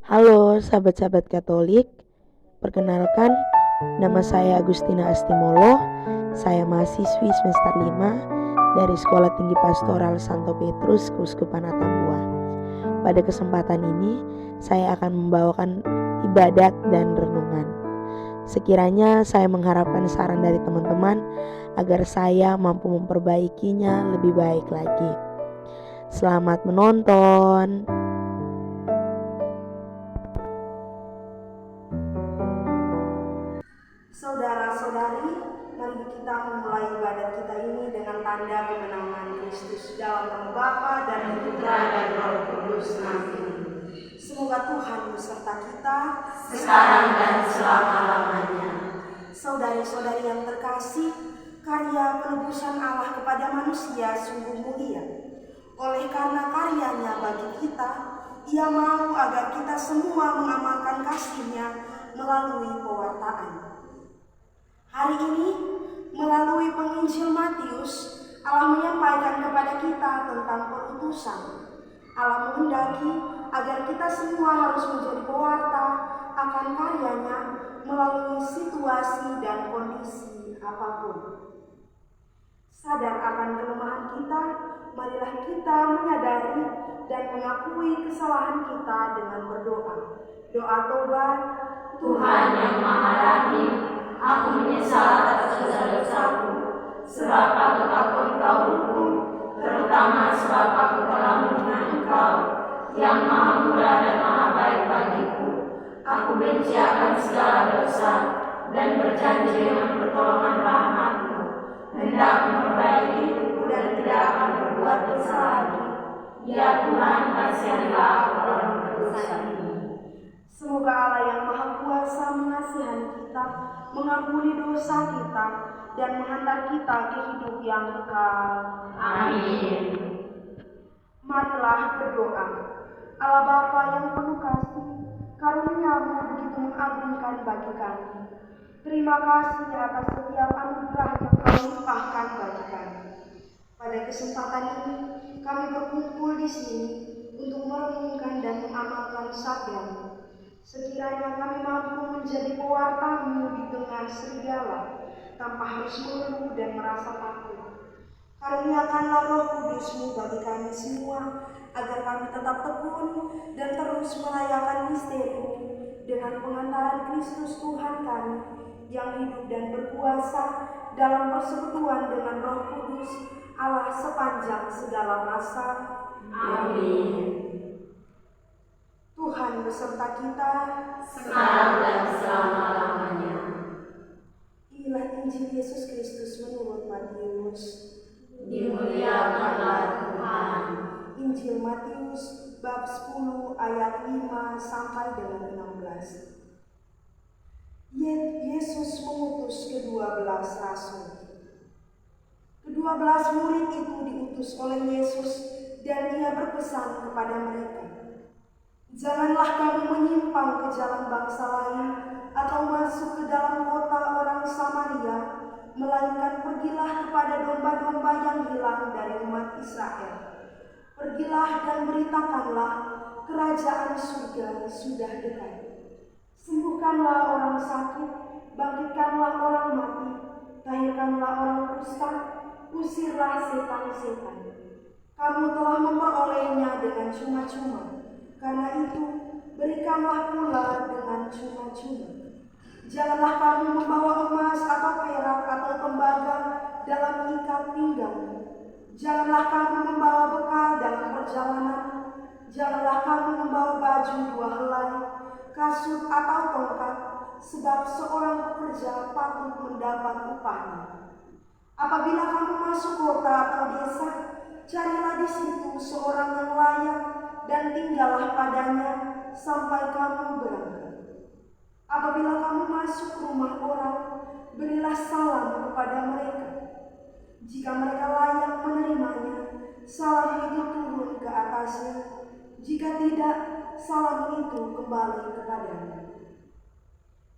Halo sahabat-sahabat Katolik, perkenalkan nama saya Agustina Astimolo. Saya mahasiswi semester 5 dari Sekolah Tinggi Pastoral Santo Petrus, Keuskupan Atambua. Pada kesempatan ini, saya akan membawakan ibadat dan renungan. Sekiranya saya mengharapkan saran dari teman-teman agar saya mampu memperbaikinya lebih baik lagi. Selamat menonton. Saudara-saudari, mari kita memulai ibadat kita ini dengan tanda kemenangan Kristus. Dalam nama Bapa dan Putra dan Roh Kudus. Amin. Semoga Tuhan beserta kita sekarang dan selama-lamanya. Saudari-saudari yang terkasih, karya penebusan Allah kepada manusia sungguh mulia. Oleh karena karyanya bagi kita, Ia mau agar kita semua mengamalkan kasih-Nya melalui pewartaan. Hari ini, melalui penginjil Matius, Allah menyampaikan kepada kita tentang perutusan. Allah menghendaki agar kita semua harus menjadi pewarta akan karyanya melalui situasi dan kondisi apapun. Sadar akan kelemahan kita, marilah kita menyadari dan mengakui kesalahan kita dengan berdoa. Doa tobat. Tuhan yang Maha Rahim, aku menyesal atas dosa-dosaku, sebab aku takut Engkau hukum, terutama sebab aku telah menghina Engkau, yang Maha Murah dan Maha Baik bagiku. Aku benci akan segala dosa, dan berjanji dengan pertolongan rahmat-Mu, hendak memperbaiki hidupku dan tidak akan berbuat dosa lagi. Ya Tuhan, kasihanilah aku orang berdosa ini. Semoga Allah yang Maha Kuasa mengasihani kita, mengampuni dosa kita, dan menghantar kita ke hidup yang kekal. Amin. Marilah berdoa. Allah Bapa yang penuh kasih, karunia-Mu begitu mengagumkan bagi kami. Terima kasih atas setiap anugerah yang Kau limpahkan bagi kami. Pada kesempatan ini, kami berkumpul di sini untuk merenungkan dan mengamalkan sabda-Mu. Sekiranya kami mampu menjadi pewarta-Mu di tengah serigala, tanpa harus mengeluh dan merasa takut. Karuniakanlah Roh Kudus-Mu bagi kami semua, agar kami tetap tekun dan terus merayakan misteri dengan pengantaran Kristus Tuhan kami, yang hidup dan berkuasa dalam persekutuan dengan Roh Kudus Allah sepanjang segala masa. Amin. Tuhan beserta kita, sekarang dan selama-lamanya. Inilah Injil Yesus Kristus menurut Matius. Dimuliakanlah Tuhan. Injil Matius bab 10 ayat 5 sampai dengan 16. Yesus mengutus ke-12 rasul. Ke-12 murid itu diutus oleh Yesus, dan Ia berpesan kepada mereka, "Janganlah kamu menyimpang ke jalan bangsa lain atau masuk ke dalam kota orang Samaria, melainkan pergilah kepada domba-domba yang hilang dari umat Israel. Pergilah dan beritakanlah, kerajaan surga sudah dekat. Sembuhkanlah orang sakit, bangkitkanlah orang mati, tahirkanlah orang kusta, usirlah setan-setan. Kamu telah memperolehnya dengan cuma-cuma, karena itu berikanlah pula dengan cuma-cuma. Janganlah kamu membawa emas atau perak atau tembaga dalam ikat pinggang. Janganlah kamu membawa bekal dalam perjalanan. Janganlah kamu membawa baju 2 helai, kasut atau tongkat, sebab seorang pekerja patut mendapat upahnya. Apabila kamu masuk kota atau desa, carilah di situ seorang yang layak dan tinggallah padanya sampai kamu berangkat. Apabila kamu masuk ke rumah orang, berilah salam kepada mereka. Jika mereka layak menerimanya, salam itu turun ke atasnya. Jika tidak, salam itu kembali kepadanya.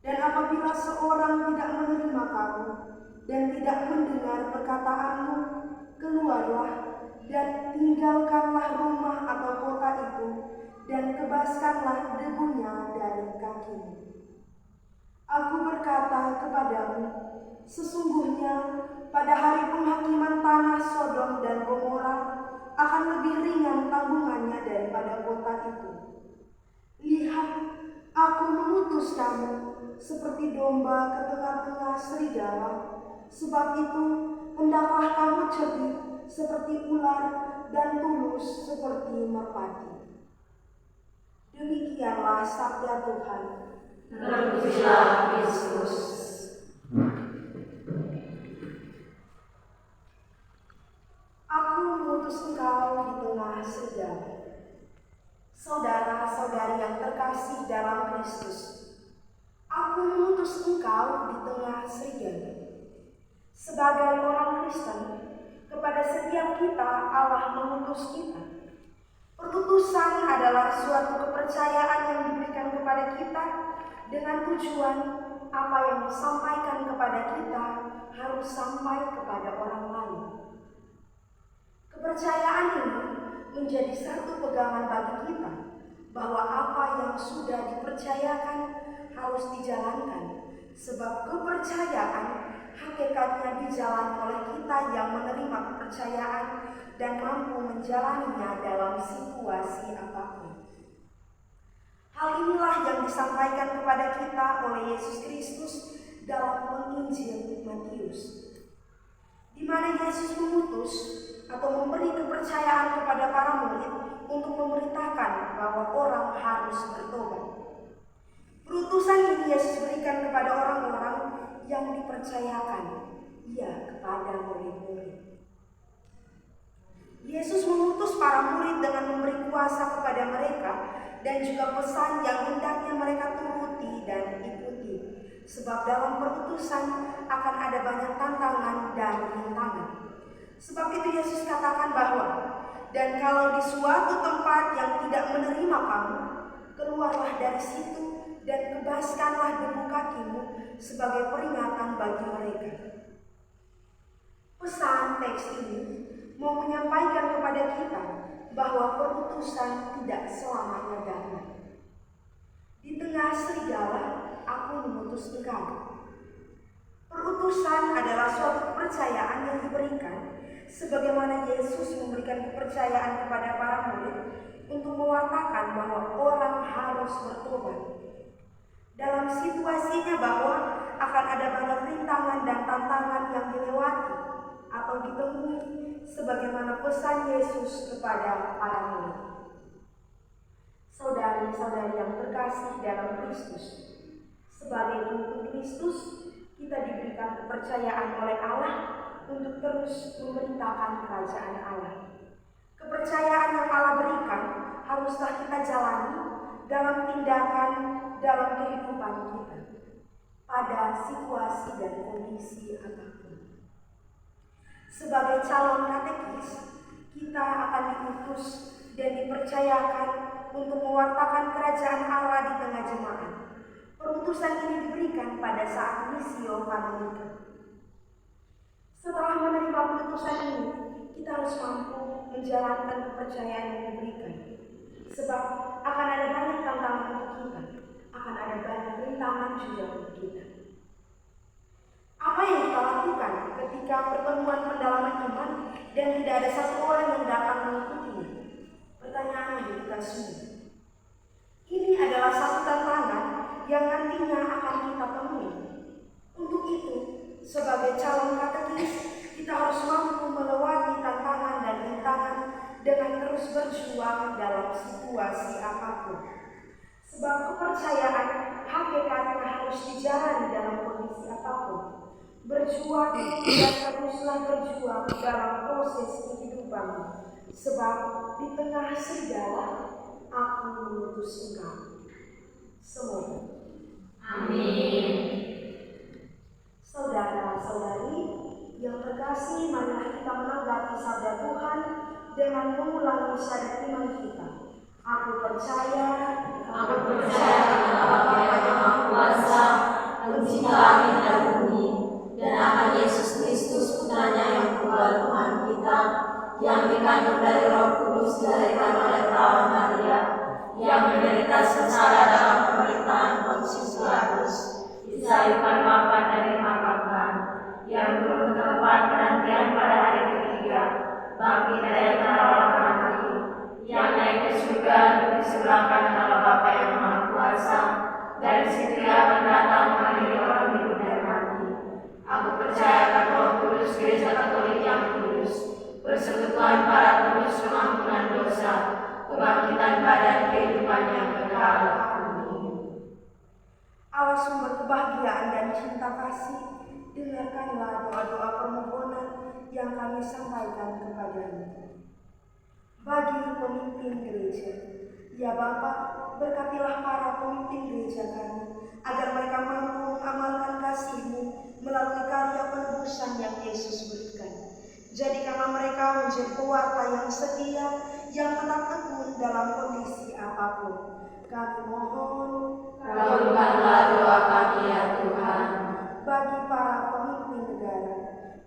Dan apabila seorang tidak menerima kamu dan tidak mendengar perkataanmu, keluarlah dan tinggalkanlah rumah atau kota itu, dan kebaskanlah debunya dari kakimu. Aku berkata kepadamu, sesungguhnya pada hari penghakiman tanah Sodom dan Gomora akan lebih ringan tanggungannya daripada kota itu. Lihat, aku mengutus kamu seperti domba ke tengah-tengah serigala. Sebab itu, hendaklah kamu cerdik seperti ular dan tulus seperti merpati. Demikianlah sabda Tuhan. Terpujilah Kristus. Aku mengutus engkau di tengah serigala. Saudara-saudari yang terkasih dalam Kristus, aku mengutus engkau di tengah serigala. Sebagai orang Kristen, kepada setiap kita Allah mengutus kita. Perutusan adalah suatu kepercayaan yang diberikan kepada kita dengan tujuan apa yang disampaikan kepada kita harus sampai kepada orang lain. Kepercayaan ini menjadi satu pegangan bagi kita bahwa apa yang sudah dipercayakan harus dijalankan, sebab kepercayaan hakikatnya dijalani oleh kita yang menerima kepercayaan dan mampu menjalaninya dalam situasi apapun. Hal inilah yang disampaikan kepada kita oleh Yesus Kristus dalam penginjil Matius, di mana Yesus mengutus atau memberi kepercayaan kepada para murid untuk memberitakan bahwa orang harus bertobat. Perutusan ini Yesus berikan kepada orang-orang yang dipercayakan ia kepada murid-murid. Yesus mengutus para murid dengan memberi kuasa kepada mereka dan juga pesan yang hendaknya mereka turuti dan ikuti. Sebab dalam perutusan akan ada banyak tantangan dan rintangan. Sebab itu Yesus katakan bahwa, dan kalau di suatu tempat yang tidak menerima kamu, keluarlah dari situ dan kebaskanlah debu kakimu sebagai peringatan bagi mereka. Pesan teks ini mau menyampaikan kepada kita bahwa perutusan tidak selamanya damai. Di tengah serigala, aku mengutus engkau. Perutusan adalah suatu kepercayaan yang diberikan sebagaimana Yesus memberikan kepercayaan kepada para murid untuk mewartakan bahwa orang harus bertobat. Dalam situasinya bahwa akan ada banyak rintangan dan tantangan yang dilewati atau ditemui sebagaimana pesan Yesus kepada para murid. Saudari-saudari yang terkasih dalam Kristus, sebagai pengikut Kristus, kita diberikan kepercayaan oleh Allah untuk terus memberitakan kerajaan Allah. Kepercayaan yang Allah berikan haruslah kita jalani dalam tindakan dalam kehidupan kita pada situasi dan kondisi apapun. Sebagai calon katekis, kita akan diutus dan dipercayakan untuk mewartakan kerajaan Allah di tengah jemaat. Perutusan ini diberikan pada saat misio kanonika. Setelah menerima perutusan ini, kita harus mampu menjalankan kepercayaan yang diberikan. Sebab akan ada banyak tantangan untuk kita, akan ada banyak rintangan juga untuk kita. Apa yang kita lakukan ketika pertemuan pendalaman iman dan tidak ada satu orang yang datang mengikutinya? Pertanyaannya bagi kita semua. Ini adalah satu tantangan yang nantinya akan kita temui. Untuk itu, sebagai calon katekis, kita harus mampu melewati tantangan dan rintangan dengan terus berjuang dalam situasi apapun. Sebab kepercayaan hakikatnya harus dijalani dalam kondisi apapun. Berjuang dan teruslah berjuang dalam proses kehidupan. Sebab di tengah segala aku mengutus engkau. Semoga. Amin. Saudara-saudari yang terkasih, marilah kita menanggapi sabda Tuhan dengan mengulangi syahadat iman kita. Aku percaya kepada Bapa yang Maha Kuasa, Pencipta langit dan bumi, dan akan Yesus Kristus Putranya yang tunggal Tuhan kita, yang dikandung dari Roh Kudus, dilahirkan oleh perawan Maria, yang sengsara dalam pemerintahan Pontius Pilatus, disayupkan wafat dan dimakamkan, yang belum tempat penantian pada hari ketiga, bangkit dari antara orang mati, yang naik ke surga di sebelah kanan Allah Bapa yang Maha Kuasa, dari situ ia akan datang mengadili orang hidup dan mati. Aku percaya akan Roh Kudus, Gereja Katolik yang kudus, persekutuan para kudus, pengampunan dosa, kebangkitan badan, kehidupan yang kekal. Amin. Allah sumber kebahagiaan dan cinta kasih, dengarkanlah doa-doa permohonan yang kami sampaikan kepadamu. Bagi pemimpin gereja, ya Bapa, berkatilah para pemimpin gereja kami, agar mereka mampu mengamalkan kasih-Mu melalui karya penebusan yang Yesus berikan. Jadikanlah mereka menjadi pewarta yang setia, yang tetap tekun dalam kondisi apapun. Kami mohon, Kabulkanlah doa kami ya Tuhan. bagi para pemimpin negara,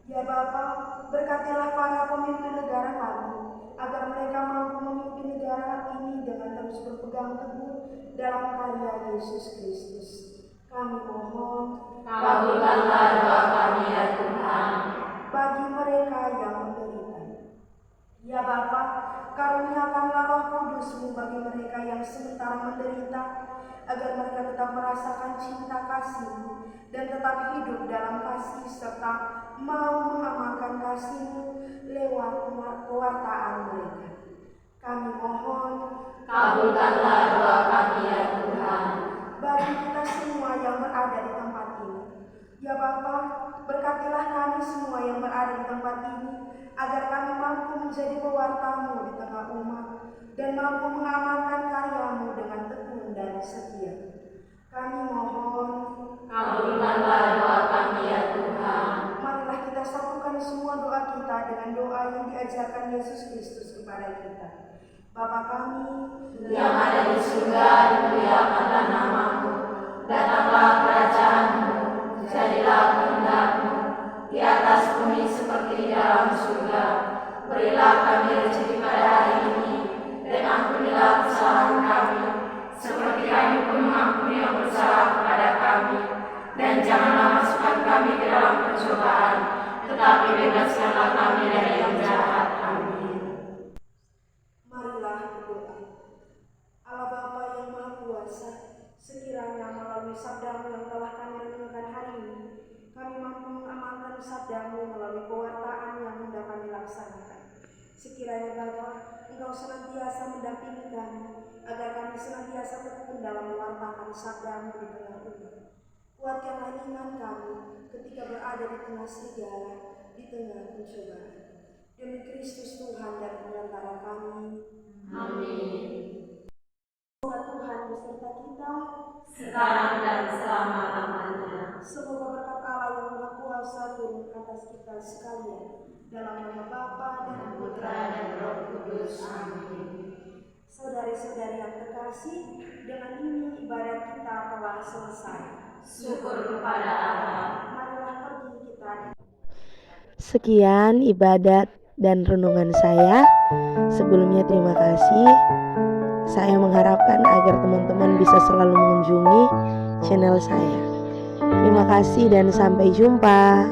ya Bapa, berkatilah para pemimpin negara kami, agar mereka mampu memimpin negara ini dengan terus berpegang teguh dalam karya Yesus Kristus. Kami mohon, Kabulkanlah doa kami ya Tuhan. bagi mereka yang menderita, ya Bapa, karuniakanlah Roh Kudus-Mu bagi mereka yang sementara menderita, agar mereka tetap merasakan cinta kasih-Mu dan tetap hidup dalam kasih serta mau mengamalkan kasih-Mu lewat pewartaan mereka. Kami mohon, Kabulkanlah doa kami ya Tuhan. bagi kita semua yang berada di tempat ini, ya Bapa, berkatilah kami semua yang berada di tempat ini, agar kami mampu menjadi pewarta-Mu di tengah umat dan mampu mengamalkan karya-Mu dengan tekun dan setia. Kami mohon, Kabulkanlah doa kami ya Tuhan. marilah kita satukan semua doa kita dengan doa yang diajarkan Yesus Kristus kepada kita. Bapa kami, Yang ada di surga, dimuliakanlah nama-Mu, datanglah kerajaan-Mu, jadilah kehendak-Mu, di atas bumi seperti di dalam surga. Berilah kami rezeki pada hari ini, dan ampunilah kesalahan kami, seperti kami pun mengampuni yang bersalah kepada kami. Dan janganlah masukkan kami ke dalam pencobaan, tetapi bebaskanlah kami dari yang jahat. Amin. marilah berdoa. Allah Bapa yang Maha Kuasa, sekiranya melalui sabda-Mu yang telah kami renungkan hari ini, kami mampu mengamalkan sabda-Mu melalui pewartaan yang hendak kami laksanakan. Sekiranya Bapa, Engkau senantiasa mendampingi kami, agar kami senantiasa tekun dalam mewartakan sabda-Mu di tengah umat. Kuatkanlah iman kami ketika berada di tengah serigala, di tengah pencobaan. Demi Kristus Tuhan dan Pengantara kami. Amin. Semoga Tuhan beserta kita. Sekarang dan selama-lamanya. Semoga berkat Allah yang Maha Kuasa turun atas kita sekalian. Dalam nama Bapa dan Putra dan Roh Kudus. Amin. Saudari-saudari yang terkasih, dengan ini ibadat kita telah selesai. Syukur kepada Allah. Marilah pergi kita. Sekian ibadat dan renungan saya. Sebelumnya terima kasih. Saya mengharapkan agar teman-teman bisa selalu mengunjungi channel saya. Terima kasih dan sampai jumpa.